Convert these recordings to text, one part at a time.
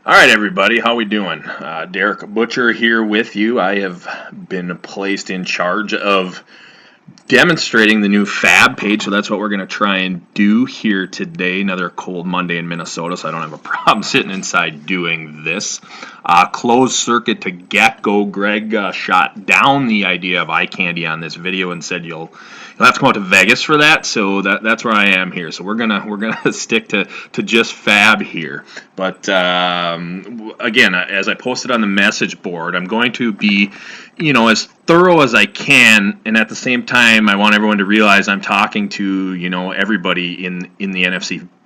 All right, everybody, how we doing? Darik Butcher here with you. I have been placed in charge of demonstrating the new FAAB page, so that's what we're going to try and do here today. Another cold Monday in Minnesota, so I don't have a problem sitting inside doing this. Closed circuit to get-go. Greg shot down the idea of eye candy on this video and said you'll have to come out to Vegas for that. So that's where I am here. So we're gonna stick to just FAAB here. But again, as I posted on the message board, I'm going to be, as thorough as I can, and at the same time, I want everyone to realize I'm talking to, everybody in the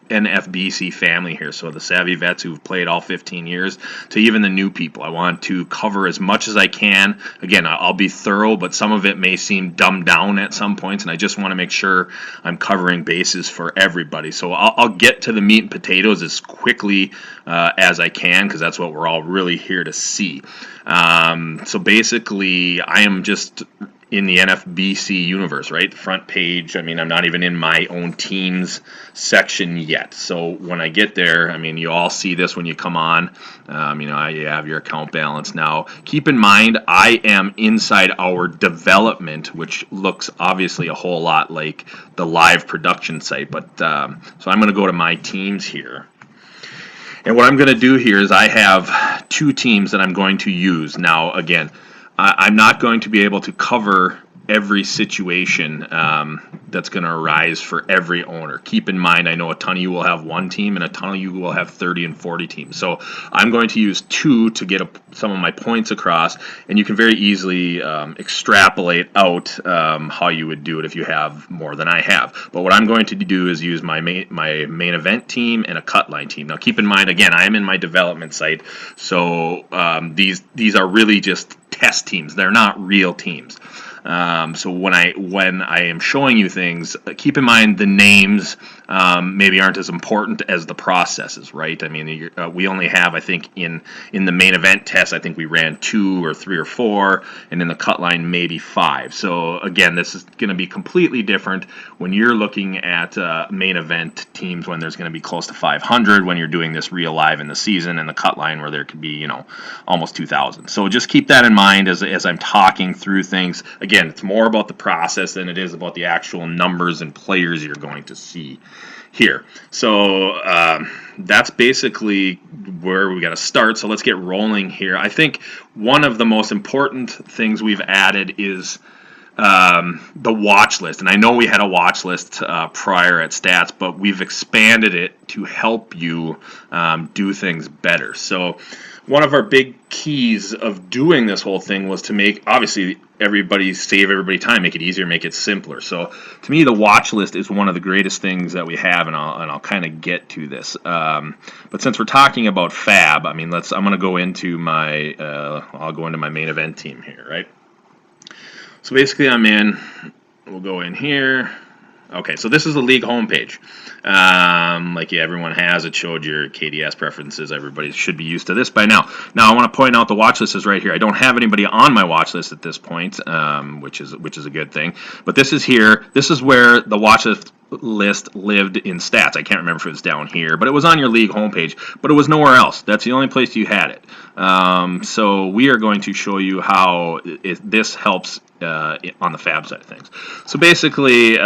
NFBC family here. So the savvy vets who've played all 15 years to even the new people. I want to cover as much as I can. Again, I'll be thorough, but some of it may seem dumbed down at some points, and I just want to make sure I'm covering bases for everybody. So I'll get to the meat and potatoes as quickly as I can, because that's what we're all really here to see. So basically, I am just in the NFBC universe, right? The front page. I mean, I'm not even in my own team's section yet. So when I get there, I mean, you all see this when you come on. You have your account balance now. Keep in mind, I am inside our development, which looks obviously a whole lot like the live production site. But so I'm going to go to my teams here. And what I'm going to do here is I have two teams that I'm going to use. Now, again, I'm not going to be able to cover every situation that's going to arise for every owner. Keep in mind, I know a ton of you will have one team and a ton of you will have 30 and 40 teams. So I'm going to use two to get some of my points across, and you can very easily extrapolate out how you would do it if you have more than I have. But what I'm going to do is use my main event team and a cut line team. Now keep in mind, again, I am in my development site, so these are really just test teams. They're not real teams. So when I am showing you things, keep in mind the names maybe aren't as important as the processes, right? I mean, we only have, I think, in the main event test, I think we ran 2 or 3 or 4, and in the cut line maybe 5. So again, this is going to be completely different when you're looking at main event teams when there's going to be close to 500 when you're doing this real live in the season, and the cut line where there could be almost 2,000. So just keep that in mind as I'm talking through things. Again, it's more about the process than it is about the actual numbers and players you're going to see here. So that's basically where we got to start. So let's get rolling here. I think one of the most important things we've added is the watch list. And I know we had a watch list prior at Stats, but we've expanded it to help you do things better. So one of our big keys of doing this whole thing was to make, obviously, save everybody time, make it easier, make it simpler. So to me, the watch list is one of the greatest things that we have, and I'll kind of get to this. But since we're talking about FAAB, I mean, I'm going to go into I'll go into my main event team here, right? So basically, we'll go in here. Okay, so this is the league homepage. Everyone has, it showed your KDS preferences. Everybody should be used to this by now. Now, I want to point out the watch list is right here. I don't have anybody on my watch list at this point, which is a good thing. But this is here. This is where the watch list lived in Stats. I can't remember if it was down here, but it was on your league homepage, but it was nowhere else. That's the only place you had it. So we are going to show you how this helps on the FAAB side of things. So basically,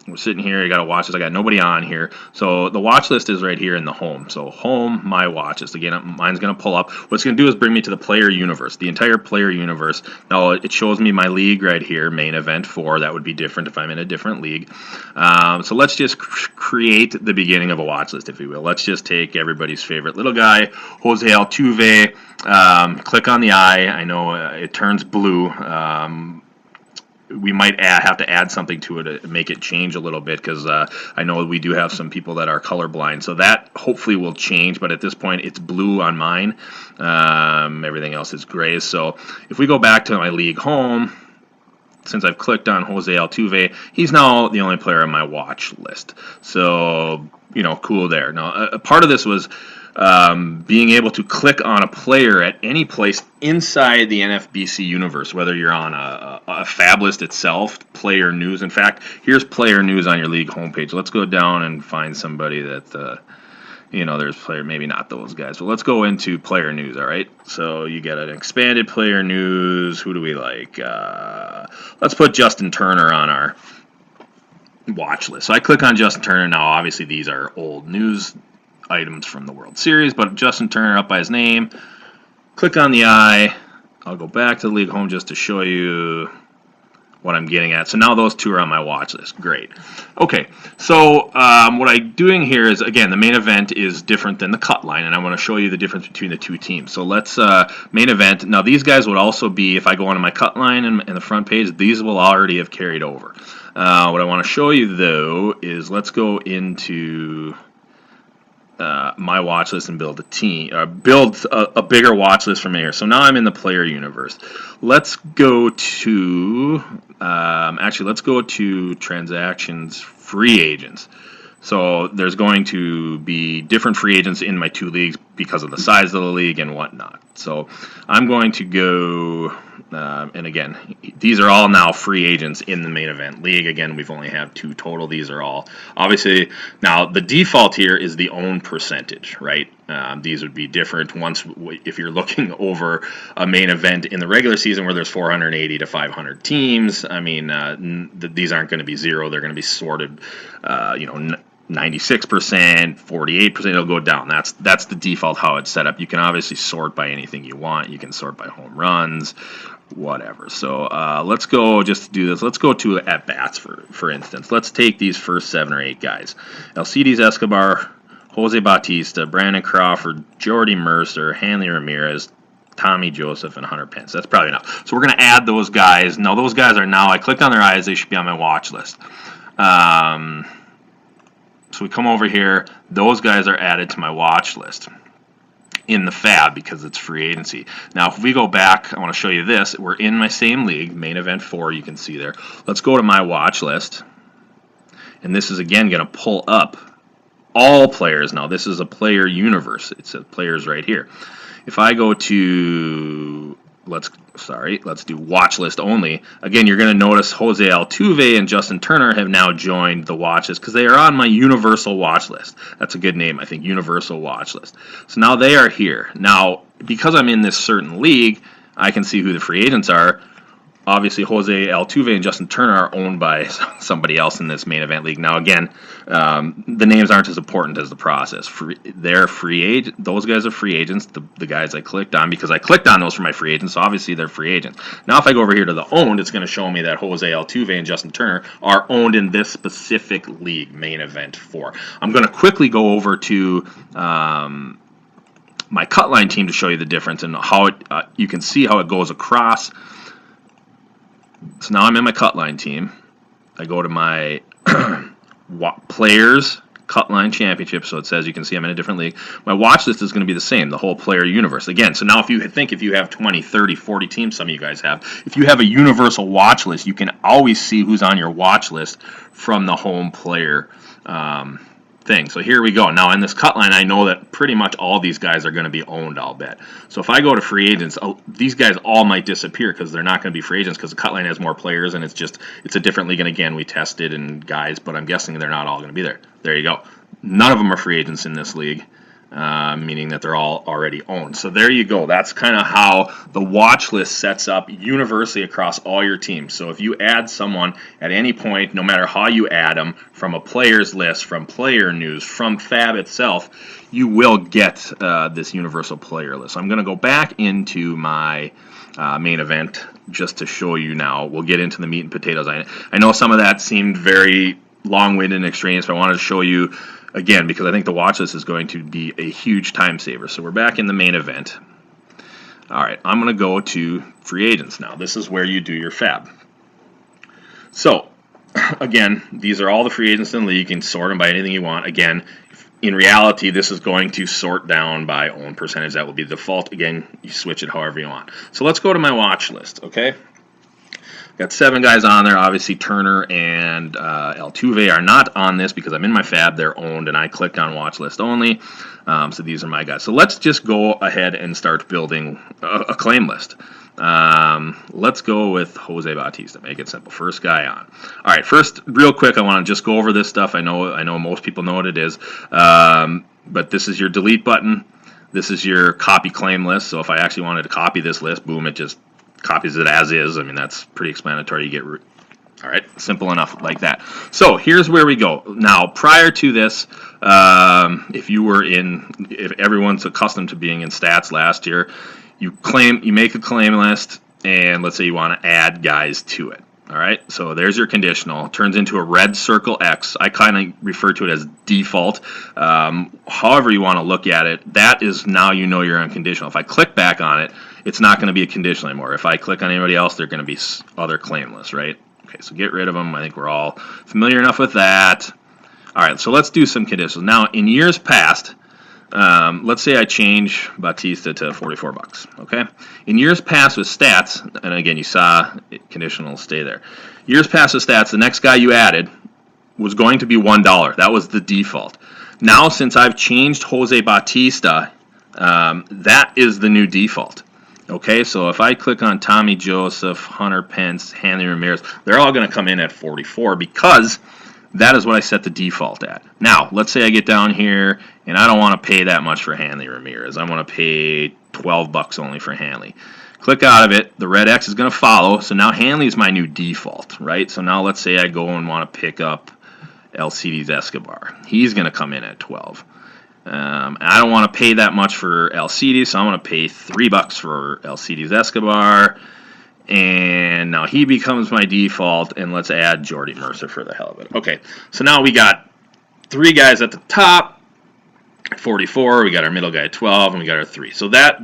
we're sitting here, you got a watch list, I got nobody on here. So the watch list is right here in the home. So home, my watch list. Again, mine's going to pull up. What it's going to do is bring me to the player universe, the entire player universe. Now it shows me my league right here, main event 4. That would be different if I'm in a different league. So let's just create the beginning of a watch list, if you will. Let's just take everybody's favorite little guy, Jose Altuve. Click on the eye. I know it turns blue. We might have to add something to it to make it change a little bit, because I know we do have some people that are colorblind. So that hopefully will change, but at this point it's blue on mine. Everything else is gray. So if we go back to my league home, since I've clicked on Jose Altuve, he's now the only player on my watch list. So, cool there. Now, a part of this was being able to click on a player at any place inside the NFBC universe, whether you're on a FAAB list itself, player news. In fact, here's player news on your league homepage. Let's go down and find somebody that there's player, maybe not those guys, but let's go into player news. All right, so you get an expanded player news. Who do we like? Let's put Justin Turner on our watch list. So I click on Justin Turner. Now, obviously, these are old news items from the World Series, but Justin Turner up by his name. Click on the eye. I'll go back to the league home just to show you what I'm getting at. So now those two are on my watch list. Great. Okay, so what I'm doing here is, again, the main event is different than the cut line, and I want to show you the difference between the two teams. So let's, main event, now these guys would also be, if I go onto my cut line and the front page, these will already have carried over. What I want to show you, though, is let's go into my watch list and build a team, build a bigger watch list from here. So now I'm in the player universe. Let's go to, let's go to transactions, free agents. So there's going to be different free agents in my two leagues because of the size of the league and whatnot. So I'm going to go, and again, these are all now free agents in the main event league. Again, we've only had 2 total. These are all, obviously, now the default here is the own percentage, right? These would be different once, if you're looking over a main event in the regular season where there's 480 to 500 teams. I mean, these aren't going to be zero. They're going to be sorted, 96%, 48%, it'll go down. That's the default how it's set up. You can obviously sort by anything you want. You can sort by home runs, whatever. So let's go, just to do this, let's go to at-bats, for instance. Let's take these first 7 or 8 guys. Alcides Escobar, Jose Bautista, Brandon Crawford, Jordy Mercer, Hanley Ramirez, Tommy Joseph, and Hunter Pence. That's probably enough. So we're going to add those guys. Now those guys are now, I clicked on their eyes, they should be on my watch list. So we come over here, those guys are added to my watch list in the FAAB because it's free agency. Now, if we go back, I want to show you this. We're in my same league, main event 4, you can see there. Let's go to my watch list. And this is, again, going to pull up all players now. This is a player universe. It says players right here. If I go to, let's do watch list only. Again, you're going to notice Jose Altuve and Justin Turner have now joined the watch list because they are on my universal watch list. That's a good name, I think, universal watch list. So now they are here. Now, because I'm in this certain league, I can see who the free agents are. Obviously, Jose Altuve and Justin Turner are owned by somebody else in this main event league. Now, again, the names aren't as important as the process. They're free agent. Those guys are free agents. The guys I clicked on, because I clicked on those for my free agents, so obviously they're free agents. Now, if I go over here to the owned, it's going to show me that Jose Altuve and Justin Turner are owned in this specific league, main event 4. I'm going to quickly go over to my cut line team to show you the difference and how it. You can see how it goes across. So now I'm in my cut line team. I go to my players cut line championship. So it says, you can see I'm in a different league. My watch list is going to be the same, the whole player universe. Again, so now if you have 20, 30, 40 teams, some of you guys have, if you have a universal watch list, you can always see who's on your watch list from the home player thing. So here we go. Now in this cut line, I know that pretty much all these guys are going to be owned, I'll bet. So if I go to free agents, these guys all might disappear because they're not going to be free agents because the cut line has more players and it's a different league. And again, we tested and guys, but I'm guessing they're not all going to be there. There you go. None of them are free agents in this league. Meaning that they're all already owned. So there you go. That's kind of how the watch list sets up universally across all your teams. So if you add someone at any point, no matter how you add them, from a players list, from player news, from FAAB itself, you will get this universal player list. So I'm going to go back into my main event just to show you now. We'll get into the meat and potatoes. I know some of that seemed very long-winded and extraneous, but I wanted to show you again, because I think the watch list is going to be a huge time saver. So we're back in the main event. All right, I'm going to go to free agents now. This is where you do your FAAB. So, again, these are all the free agents in the league. You can sort them by anything you want. Again, in reality, this is going to sort down by own percentage. That will be the default. Again, you switch it however you want. So let's go to my watch list, okay? Got 7 guys on there. Obviously, Turner and Altuve are not on this because I'm in my FAAB. They're owned, and I clicked on watch list only. So these are my guys. So let's just go ahead and start building a claim list. Let's go with Jose Bautista. Make it simple. First guy on. All right. First, real quick, I want to just go over this stuff. I know most people know what it is, but this is your delete button. This is your copy claim list. So if I actually wanted to copy this list, boom, it just copies it as is. I mean, that's pretty explanatory. You get all right, simple enough like that. So here's where we go. Now, prior to this, if everyone's accustomed to being in stats last year, you make a claim list, and let's say you want to add guys to it. All right, so there's your conditional. It turns into a red circle X. I kind of refer to it as default. However you want to look at it, that is now you know you're unconditional. If I click back on it, it's not going to be a conditional anymore. If I click on anybody else, they're going to be other claim lists, right? Okay, so get rid of them. I think we're all familiar enough with that. All right, so let's do some conditions. Now, in years past, let's say I change Bautista to $44, okay? In years past with stats, and again, you saw it, conditional stay there. Years past with stats, the next guy you added was going to be $1. That was the default. Now, since I've changed Jose Bautista, that is the new default. Okay, so if I click on Tommy Joseph, Hunter Pence, Hanley Ramirez, they're all going to come in at 44 because that is what I set the default at. Now, let's say I get down here and I don't want to pay that much for Hanley Ramirez. I want to pay $12 only for Hanley. Click out of it. The red X is going to follow. So now Hanley is my new default, right? So now let's say I go and want to pick up Alcides Escobar. He's going to come in at 12. I don't want to pay that much for Alcides, so I'm going to pay $3 for Alcides Escobar. And now he becomes my default, and let's add Jordy Mercer for the hell of it. Okay, so now we got 3 guys at the top, 44, we got our middle guy at 12, and we got our 3. So that,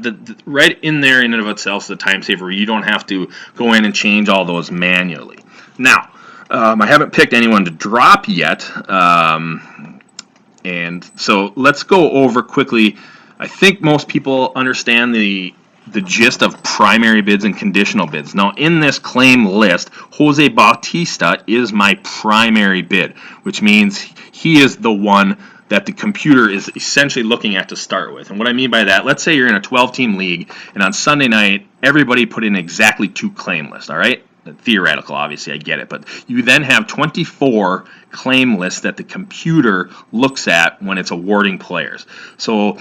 right in there in and of itself is the time saver. You don't have to go in and change all those manually. Now, I haven't picked anyone to drop yet, and so let's go over quickly. I think most people understand the gist of primary bids and conditional bids. Now, in this claim list, Jose Bautista is my primary bid, which means he is the one that the computer is essentially looking at to start with. And what I mean by that, let's say you're in a 12-team league, and on Sunday night, everybody put in exactly 2 claim lists, all right? Theoretical, obviously, I get it, but you then have 24 claim lists that the computer looks at when it's awarding players. So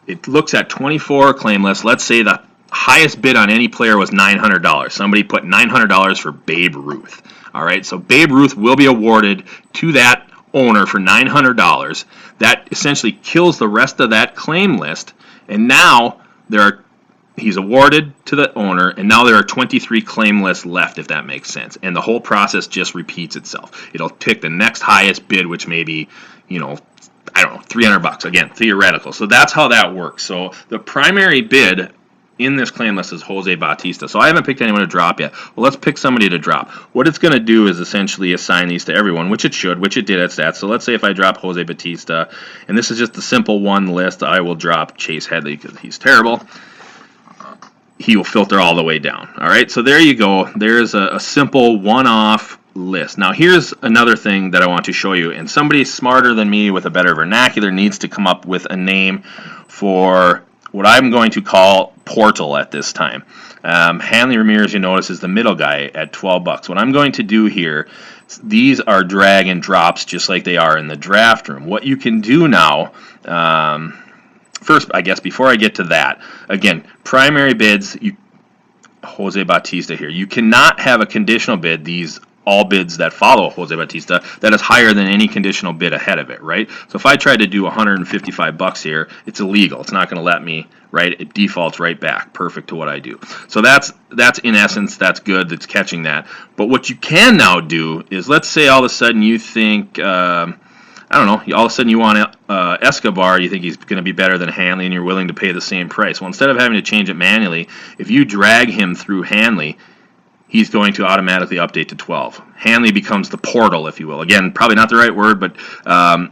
it looks at 24 claim lists. Let's say the highest bid on any player was $900. Somebody put $900 for Babe Ruth. All right, so Babe Ruth will be awarded to that owner for $900. That essentially kills the rest of that claim list, and now he's awarded to the owner, and now there are 23 claim lists left, if that makes sense. And the whole process just repeats itself. It'll pick the next highest bid, which may be, I don't know, $300. Again, theoretical. So that's how that works. So the primary bid in this claim list is Jose Bautista. So I haven't picked anyone to drop yet. Well, let's pick somebody to drop. What it's going to do is essentially assign these to everyone, which it should, which it did at stats. So let's say if I drop Jose Bautista, and this is just a simple one list, I will drop Chase Headley because he's terrible. He will filter all the way down. All right, so there you go. There's a simple one-off list. Now, here's another thing that I want to show you, and somebody smarter than me with a better vernacular needs to come up with a name for what I'm going to call Portal at this time. Hanley Ramirez, you notice, is the middle guy at $12. What I'm going to do here, these are drag and drops just like they are in the draft room. What you can do now, first, I guess, before I get to that, again, primary bids, Jose Bautista here. You cannot have a conditional bid, all bids that follow Jose Bautista, that is higher than any conditional bid ahead of it, right? So if I try to do $155 here, it's illegal. It's not going to let me, right? It defaults right back, perfect to what I do. So that's in essence, that's good, that's catching that. But what you can now do is, let's say all of a sudden you think, I don't know, all of a sudden you want Escobar, you think he's going to be better than Hanley, and you're willing to pay the same price. Well, instead of having to change it manually, if you drag him through Hanley, he's going to automatically update to 12. Hanley becomes the portal, if you will. Again, probably not the right word, but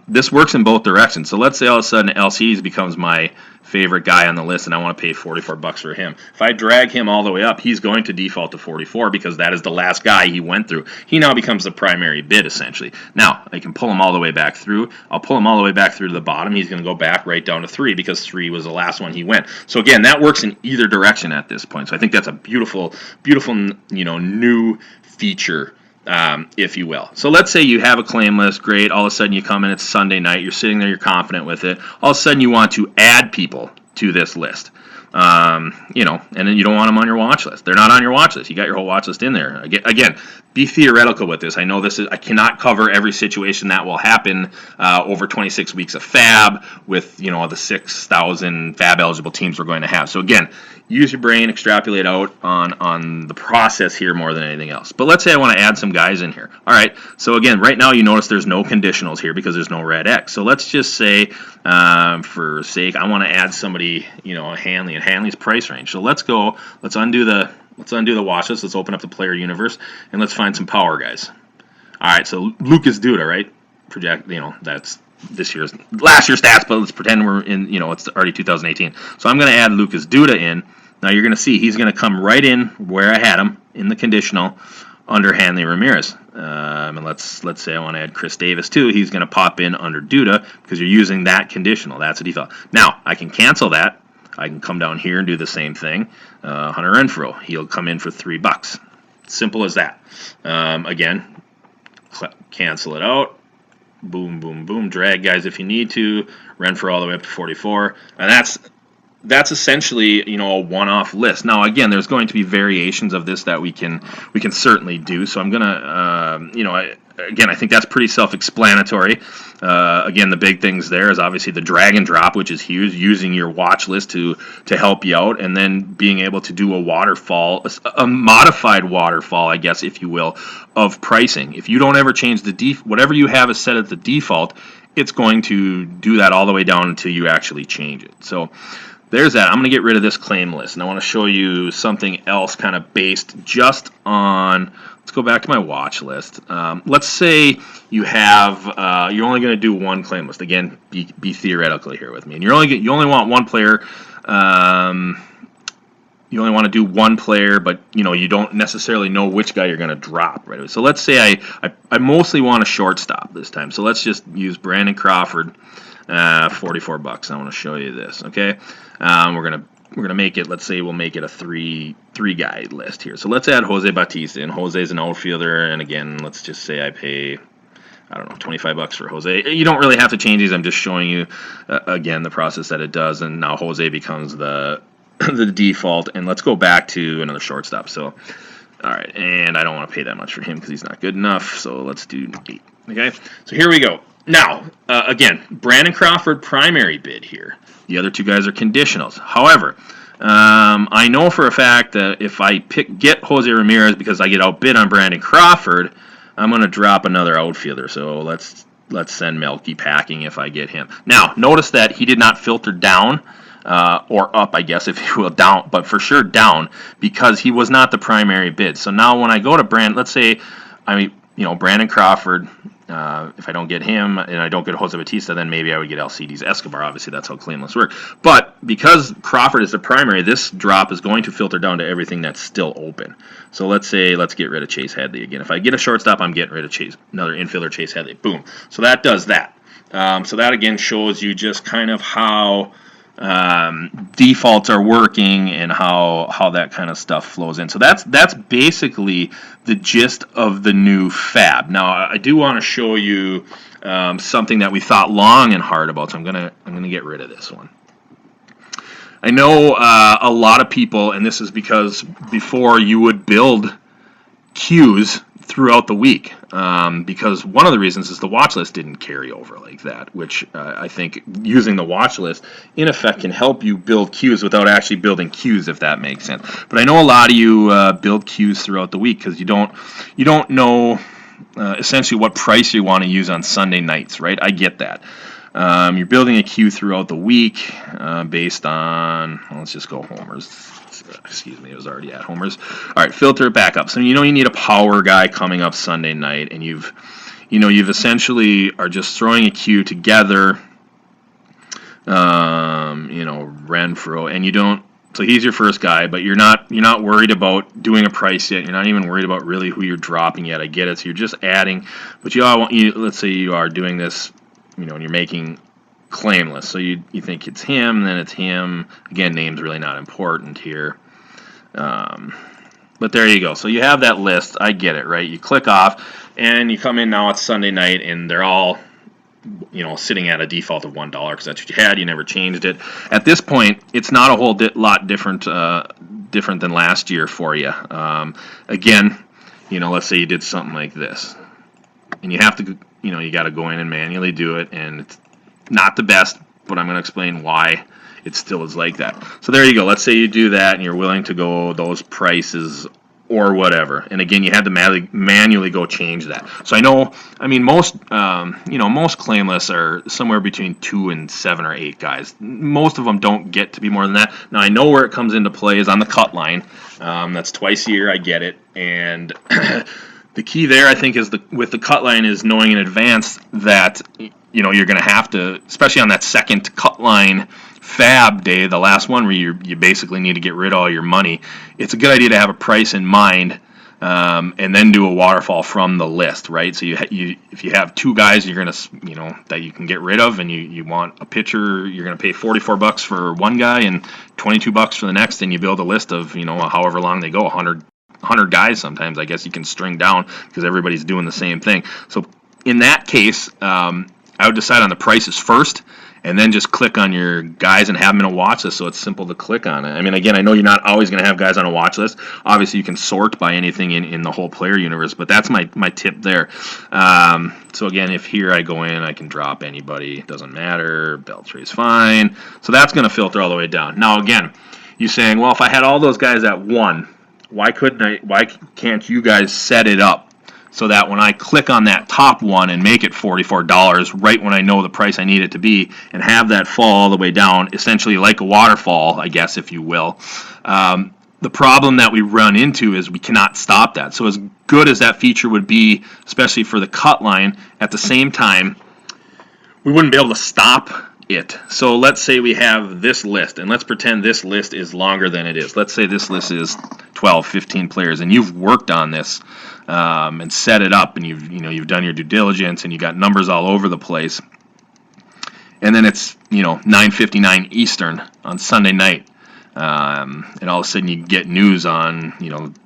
this works in both directions. So let's say all of a sudden Alcides becomes my favorite guy on the list, and I want to pay $44 for him. If I drag him all the way up, he's going to default to 44 because that is the last guy he went through. He now becomes the primary bid, essentially. Now, I can pull him all the way back through. I'll pull him all the way back through to the bottom. He's going to go back right down to 3 because 3 was the last one he went. So again, that works in either direction at this point. So I think that's a beautiful, beautiful, new feature, if you will. So let's say you have a claim list, great, all of a sudden you come in, it's Sunday night, you're sitting there, you're confident with it, all of a sudden you want to add people to this list. And then you don't want them on your watch list. They're not on your watch list. You got your whole watch list in there. Again, be theoretical with this. I know I cannot cover every situation that will happen over 26 weeks of FAAB with, the 6,000 FAAB eligible teams we're going to have. So again, use your brain, extrapolate out on the process here more than anything else. But let's say I want to add some guys in here. All right, so again, right now you notice there's no conditionals here because there's no red X. So let's just say, for sake, I want to add somebody, Hanley, and Hanley's price range. So let's undo the watch list. Let's open up the player universe, and let's find some power guys. All right, so Lucas Duda, right? Project, that's last year's stats, but let's pretend we're in, it's already 2018. So I'm going to add Lucas Duda in. Now you're going to see he's going to come right in where I had him in the conditional under Hanley Ramirez. And let's say I want to add Chris Davis too. He's going to pop in under Duda because you're using that conditional. That's a default. Now I can cancel that. I can come down here and do the same thing. Hunter Renfroe, he'll come in for $3. Simple as that. Again, cancel it out. Boom, boom, boom. Drag guys if you need to. Renfroe all the way up to 44. And that's essentially, a one-off list. Now, again, there's going to be variations of this that we can certainly do. So I'm gonna, I think that's pretty self-explanatory. Again, the big things there is obviously the drag and drop, which is huge, using your watch list to help you out, and then being able to do a waterfall, a modified waterfall, I guess, if you will, of pricing. If you don't ever change whatever you have is set at the default, it's going to do that all the way down until you actually change it. So there's that. I'm going to get rid of this claim list, and I want to show you something else kind of based just on, let's go back to my watch list. Let's say you have, you're only going to do one claim list. Again, be theoretical here with me. And you only want one player. You only want to do one player, but you don't necessarily know which guy you're going to drop right away. So let's say I mostly want a shortstop this time. So let's just use Brandon Crawford, $44. I want to show you this. Okay, we're gonna make it. Let's say we'll make it a three guy list here. So let's add Jose Bautista, and Jose's an outfielder. And again, let's just say I pay, I don't know, $25 for Jose. You don't really have to change these. I'm just showing you again the process that it does, and now Jose becomes the default. And let's go back to another shortstop. So, all right, and I don't want to pay that much for him because he's not good enough. So let's do 8. Okay, so here we go. Now, again, Brandon Crawford primary bid here. The other two guys are conditionals. However, I know for a fact that if I get Jose Ramirez because I get outbid on Brandon Crawford, I'm going to drop another outfielder. So let's send Melky packing if I get him. Now, notice that he did not filter down or up, I guess, if you will, down, but for sure down because he was not the primary bid. So now when I go to let's say, Brandon Crawford. If I don't get him and I don't get Jose Bautista, then maybe I would get Alcides Escobar. Obviously, that's how claim lists work. But because Crawford is the primary, this drop is going to filter down to everything that's still open. So let's get rid of Chase Headley again. If I get a shortstop, I'm getting rid of another infielder, Chase Headley. Boom. So that does that. So that again shows you just kind of how defaults are working and how that kind of stuff flows in. So that's basically the gist of the new FAAB. Now I do want to show you something that we thought long and hard about. So I'm gonna get rid of this one. I know a lot of people, and this is because before you would build queues throughout the week because one of the reasons is the watch list didn't carry over like that, which I think using the watch list in effect can help you build queues without actually building queues, if that makes sense. But I know a lot of you build queues throughout the week because you don't know essentially what price you want to use on Sunday nights, right? I get that. You're building a queue throughout the week based on, let's just go homers. Excuse me, it was already at homers. All right, filter it back up. So you need a power guy coming up Sunday night, and you've essentially are just throwing a queue together You know, Renfro, and you don't. So he's your first guy, but you're not worried about doing a price yet. You're not even worried about really who you're dropping yet. I get it. So you're just adding, but you all want you. Let's say you are doing this, you know, and you're making claimless. So you think it's him, then it's him. Again, name's really not important here. But there you go. So you have that list. I get it, right? You click off, and you come in now. It's Sunday night, and they're all, you know, sitting at a default of $1 because that's what you had. You never changed it. At this point, it's not a whole lot different than last year for you. Again, you know, let's say you did something like this, and you have to, you know, you got to go in and manually do it, and it's not the best, but I'm going to explain why it still is like that. So there you go. Let's say you do that, and you're willing to go those prices or whatever. And again, you had to manually go change that. So I mean, most, you know, most claimless are somewhere between 2 and 7 or 8 guys. Most of them don't get to be more than that. Now, I know where it comes into play is on the cut line. That's twice a year. I get it. And the key there, I think, is with the cut line is knowing in advance that, you know, you're going to have to, especially on that second cut line FAAB day, the last one where you basically need to get rid of all your money. It's a good idea to have a price in mind, and then do a waterfall from the list, right? So if you have 2 guys you're gonna, you know, that you can get rid of, and you want a pitcher, you're gonna pay $44 for one guy and $22 for the next, and you build a list of, you know, however long they go, 100 guys sometimes, I guess you can string down because everybody's doing the same thing. So in that case, I would decide on the prices first, and then just click on your guys and have them in a watch list, so it's simple to click on it. I mean, again, I know you're not always going to have guys on a watch list. Obviously, you can sort by anything in the whole player universe, but that's my tip there. So again, if here I go in, I can drop anybody. It doesn't matter. Beltre's fine. So that's going to filter all the way down. Now, again, you're saying, well, if I had all those guys at 1, why can't you guys set it up so that when I click on that top one and make it $44 right when I know the price I need it to be, and have that fall all the way down, essentially like a waterfall, I guess, if you will. The problem that we run into is we cannot stop that. So as good as that feature would be, especially for the cut line, at the same time, we wouldn't be able to stop it. So let's say we have this list, and let's pretend this list is longer than it is. Let's say this list is 12, 15 players, and you've worked on this and set it up, and you've done your due diligence, and you got numbers all over the place. And then it's 9:59 Eastern on Sunday night, and all of a sudden you get news on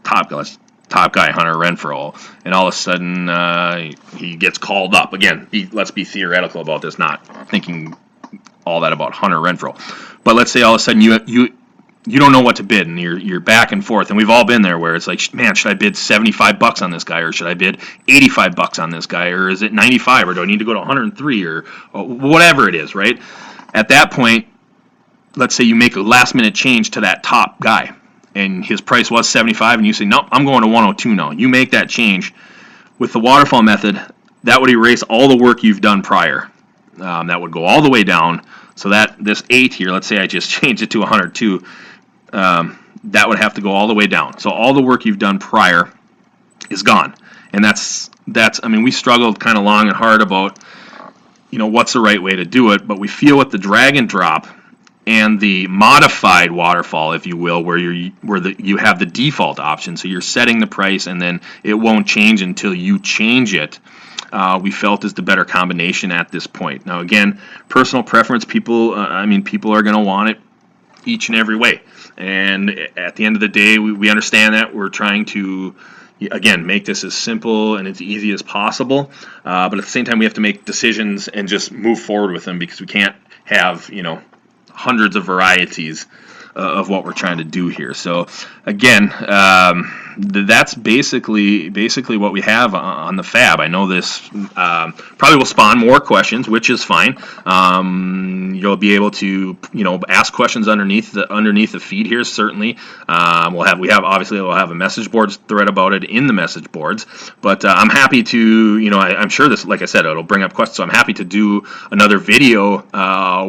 top guy Hunter Renfro, and all of a sudden he gets called up again. Let's be theoretical about this, not thinking all that about Hunter Renfro. But let's say all of a sudden you don't know what to bid, and you're back and forth, and we've all been there where it's like, man, should I bid $75 on this guy, or should I bid $85 on this guy, or is it 95, or do I need to go to 103, or whatever it is, right? At that point, let's say you make a last minute change to that top guy, and his price was 75, and you say, no, I'm going to 102 now. You make that change. With the waterfall method, that would erase all the work you've done prior. That would go all the way down, so that this 8 here, let's say I just changed it to 102, that would have to go all the way down. So all the work you've done prior is gone. And that's I mean, we struggled kind of long and hard about, what's the right way to do it, but we feel with the drag and drop and the modified waterfall, if you will, where you have the default option, so you're setting the price and then it won't change until you change it. We felt is the better combination at this point. Now, again, personal preference. People are going to want it each and every way. And at the end of the day, we understand that. We're trying to, again, make this as simple and as easy as possible. But at the same time, we have to make decisions and just move forward with them, because we can't have, hundreds of varieties of what we're trying to do here. So again, that's basically what we have on the FAAB. I know this probably will spawn more questions, which is fine. You'll be able to ask questions underneath the feed here. Certainly, we'll have a message boards thread about it in the message boards. But I'm happy to I'm sure this, like I said, it'll bring up questions. So I'm happy to do another video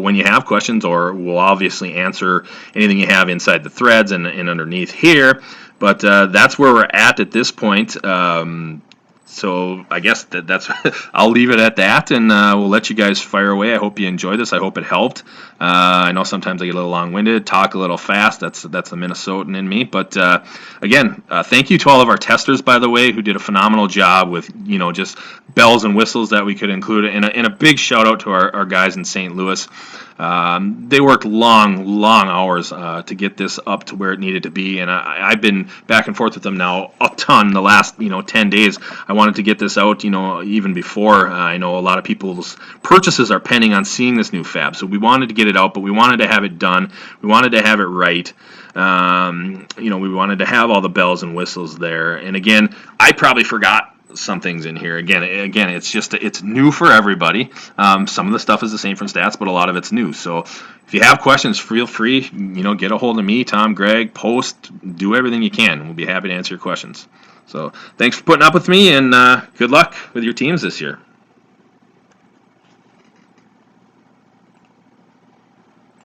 when you have questions, or we'll obviously answer anything you have inside the threads and underneath here. But that's where we're at this point. So I guess that's I'll leave it at that, and we'll let you guys fire away. I hope you enjoyed this. I hope it helped. I know sometimes I get a little long-winded, talk a little fast. That's the Minnesotan in me. But again, thank you to all of our testers, by the way, who did a phenomenal job with just bells and whistles that we could include. And a big shout out to our guys in St. Louis. They worked long hours to get this up to where it needed to be, and I've been back and forth with them now a ton the last 10 days. I wanted to get this out even before. I know a lot of people's purchases are pending on seeing this new FAAB, so we wanted to get it out, but we wanted to have it done. We wanted to have it right. We wanted to have all the bells and whistles there. And again, I probably forgot some things in here. Again, it's new for everybody. Some of the stuff is the same from stats, but a lot of it's new. So if you have questions, feel free, get a hold of me, Tom, Greg, post, do everything you can. We'll be happy to answer your questions. So thanks for putting up with me, and good luck with your teams this year.